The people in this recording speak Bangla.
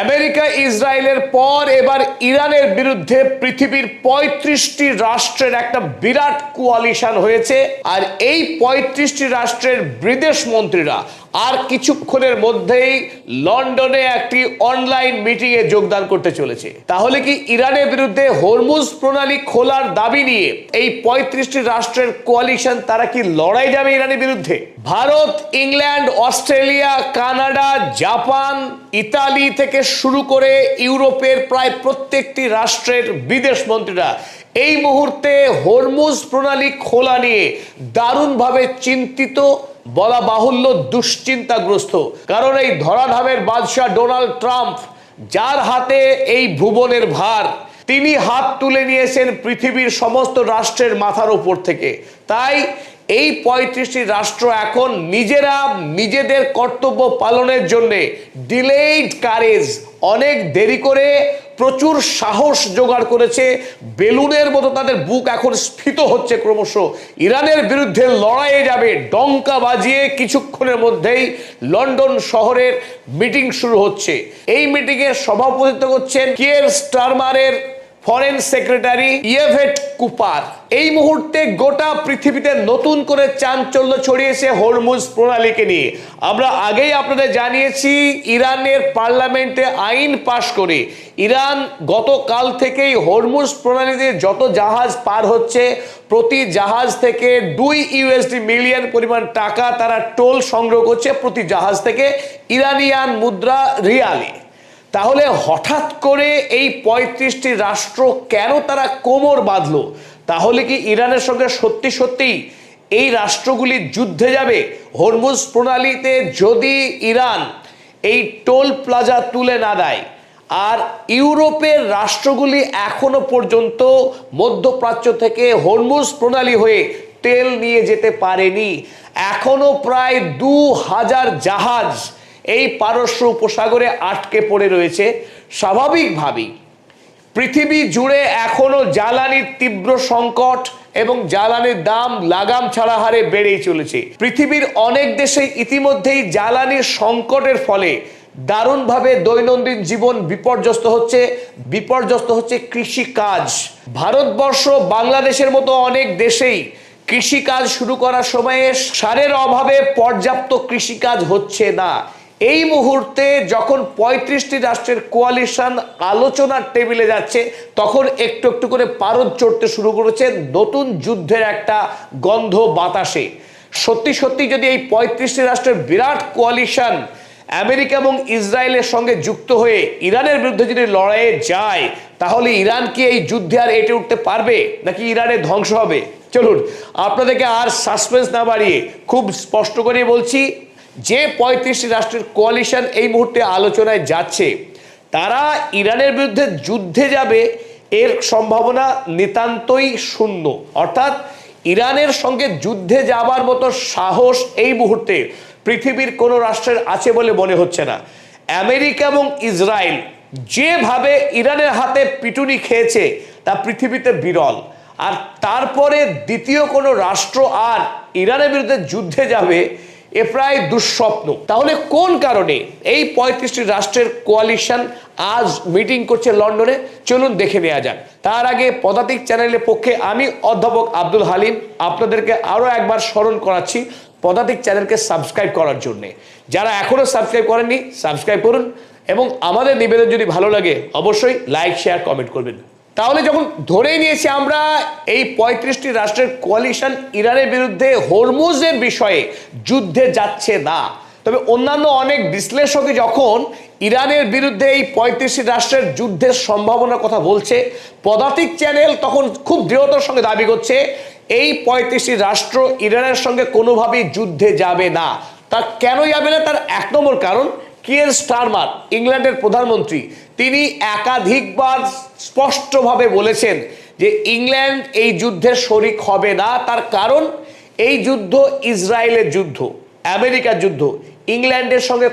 আমেরিকা ইসরায়েলের পর এবার ইরানের বিরুদ্ধে পৃথিবীর ৩৫টি রাষ্ট্রের একটা বিরাট কোয়ালিশন হয়েছে। আর এই ৩৫টি রাষ্ট্রের বিদেশ মন্ত্রীরা আর কিছুক্ষণের মধ্যেই লন্ডনে একটি অনলাইন মিটিংয়ে যোগদান করতে চলেছে। তাহলে কি ইরানের বিরুদ্ধে হরমুজ প্রণালী খোলার দাবি নিয়ে এই ৩৫টি রাষ্ট্রের কোয়ালিশন তারা কি লড়াই যাবে ইরানের বিরুদ্ধে? Bharat, England, Australia, Canada, Japan, Italy থেকে শুরু করে ইউরোপের প্রায় প্রত্যেকটি রাষ্ট্রের বিদেশ মন্ত্রীরা এই মুহূর্তে হরমুজ প্রণালী খোলা নিয়ে দারুণভাবে চিন্তিত, বলা বাহুল্য দুশ্চিন্তাগ্রস্ত। কারণ এই ধরাধামের বাদশাহ ডোনাল্ড ট্রাম্প, যার হাতে এই ভুবনের ভার, তিনি হাত তুলে নিয়েছেন পৃথিবীর সমস্ত রাষ্ট্রের মাথার উপর থেকে। তাই এই ৩৫টি রাষ্ট্র এখন নিজেরা নিজেদের কর্তব্য পালনের জন্য ডিলেইড কারেজ, অনেক দেরি করে প্রচুর সাহস জোগাড় করেছে। বেলুনের মতো তাদের বুক এখন স্ফীত হচ্ছে ক্রমশ। ইরানের বিরুদ্ধে লড়াইয়ে যাবে, ডঙ্কা বাজিয়ে কিছুক্ষণের মধ্যেই লন্ডন শহরের মিটিং শুরু হচ্ছে। এই মিটিংয়ে সভাপতিত্ব করছেন কিয়ের স্টারমারের ফরেন সেক্রেটারি ইয়েভেট কুপার। এই মুহূর্তে গোটা পৃথিবীতে নতুন করে চাঞ্চল্য ছড়িয়েছে হরমুজ প্রণালীকে নিয়ে। আমরা আগেই আপনাদের জানিয়েছি, ইরানের পার্লামেন্টে আইন পাশ করে ইরান গতকাল থেকেই হরমুজ প্রণালীতে যত জাহাজ পার হচ্ছে প্রতি জাহাজ থেকে $2 মিলিয়ন পরিমাণ টাকা তারা টোল সংগ্রহ করছে প্রতি জাহাজ থেকে, ইরানিয়ান মুদ্রা রিয়ালে। তাহলে হঠাৎ করে এই ৩৫টি রাষ্ট্র কেন তারা কোমর বাঁধলো? তাহলে কি ইরানের সঙ্গে সত্যি সত্যি এই রাষ্ট্রগুলি যুদ্ধে যাবে? হরমুজ প্রণালীতে যদি ইরান এই টোল প্লাজা তুলে না দেয়, আর ইউরোপের রাষ্ট্রগুলি এখনো পর্যন্ত মধ্যপ্রাচ্য থেকে হরমুজ প্রণালী হয়ে তেল নিয়ে যেতে পারেনি, এখনো প্রায় ২,০০০ জাহাজ এই পারস্য উপসাগরে আটকে পড়ে রয়েছে। স্বাভাবিকভাবেই পৃথিবী জুড়ে এখনো জ্বালানির তীব্র সংকট এবং জ্বালানির দাম লাগাম ছাড়া হারে বেড়েই চলেছে। পৃথিবীর অনেক দেশে ইতিমধ্যেই জ্বালানির সংকটের ফলে দারুণভাবে দৈনন্দিন জীবন বিপর্যস্ত হচ্ছে কৃষিকাজ। ভারতবর্ষ, বাংলাদেশের মতো অনেক দেশেই কৃষিকাজ শুরু করার সময়ে সারের অভাবে পর্যাপ্ত কৃষিকাজ হচ্ছে না। এই মুহূর্তে যখন ৩৫টি রাষ্ট্রের কোয়ালিশন আলোচনার টেবিলে যাচ্ছে, তখন একটু একটু করে পারদ চড়তে শুরু করেছে নতুন যুদ্ধের একটা গন্ধ বাতাসে। সত্যি সত্যি যদি এই ৩৫টি রাষ্ট্রের বিরাট কোয়ালিশন আমেরিকা এবং ইসরায়েলের সঙ্গে যুক্ত হয়ে ইরানের বিরুদ্ধে যদি লড়াইয়ে যায়, তাহলে ইরান কি এই যুদ্ধে আর এঁটে উঠতে পারবে, নাকি ইরানের ধ্বংস হবে? চলুন আপনাদেরকে আর সাসপেন্স না বাড়িয়ে খুব স্পষ্ট করে বলছি, যে ৩৫টি রাষ্ট্রের কোয়ালিশন এই মুহূর্তে আলোচনায় যাচ্ছে, তারা ইরানের বিরুদ্ধে যুদ্ধে যাবে এর সম্ভাবনা নিতান্তই শূন্য। অর্থাৎ ইরানের সঙ্গে যুদ্ধে যাবার মতো সাহস এই মুহূর্তে পৃথিবীর কোনো রাষ্ট্রের আছে বলে মনে হচ্ছে না। আমেরিকা এবং ইসরায়েল যেভাবে ইরানের হাতে পিটুনি খেয়েছে তা পৃথিবীতে বিরল। আর তারপরে দ্বিতীয় কোনো রাষ্ট্র আর ইরানের বিরুদ্ধে যুদ্ধে যাবে, এ প্রায় দুঃস্বপ্ন। তাহলে কোন কারণে এই ৩৫টি রাষ্ট্রের কোয়ালিশন আজ মিটিং করছে লন্ডনে? চলুন দেখে নেওয়া যাক। তার আগে পদাতিক চ্যানেলের পক্ষে আমি অধ্যাপক আব্দুল হালিম আপনাদেরকে আরও একবার স্মরণ করাচ্ছি পদাতিক চ্যানেলকে সাবস্ক্রাইব করার জন্যে। যারা এখনও সাবস্ক্রাইব করেননি, সাবস্ক্রাইব করুন এবং আমাদের নিবেদন যদি ভালো লাগে অবশ্যই লাইক, শেয়ার, কমেন্ট করবেন। তাহলে যখন ধরেই নিয়েছি আমরা এই ৩৫টি রাষ্ট্রের কোয়ালিশন ইরানের বিরুদ্ধে হরমুজের বিষয়ে যুদ্ধে যাচ্ছে না, তবে অন্যান্য অনেক বিশ্লেষকই যখন ইরানের বিরুদ্ধে এই ৩৫টি রাষ্ট্রের যুদ্ধের সম্ভাবনার কথা বলছে, পদাতিক চ্যানেল তখন খুব দৃঢ়তার সঙ্গে দাবি করছে এই ৩৫টি রাষ্ট্র ইরানের সঙ্গে কোনোভাবেই যুদ্ধে যাবে না। তা কেন যাবে না? তার এক নম্বর কারণ, কিয়ের স্টারমার, ইংল্যান্ডের প্রধানমন্ত্রী, তিনি একাধিকবার স্পষ্টভাবে বলেছেন যে ইংল্যান্ড এই যুদ্ধের শরিক হবে না। তার কারণ, এই যুদ্ধ ইসরায়েলের যুদ্ধ, আমেরিকার যুদ্ধ, ইংল্যান্ডের সঙ্গে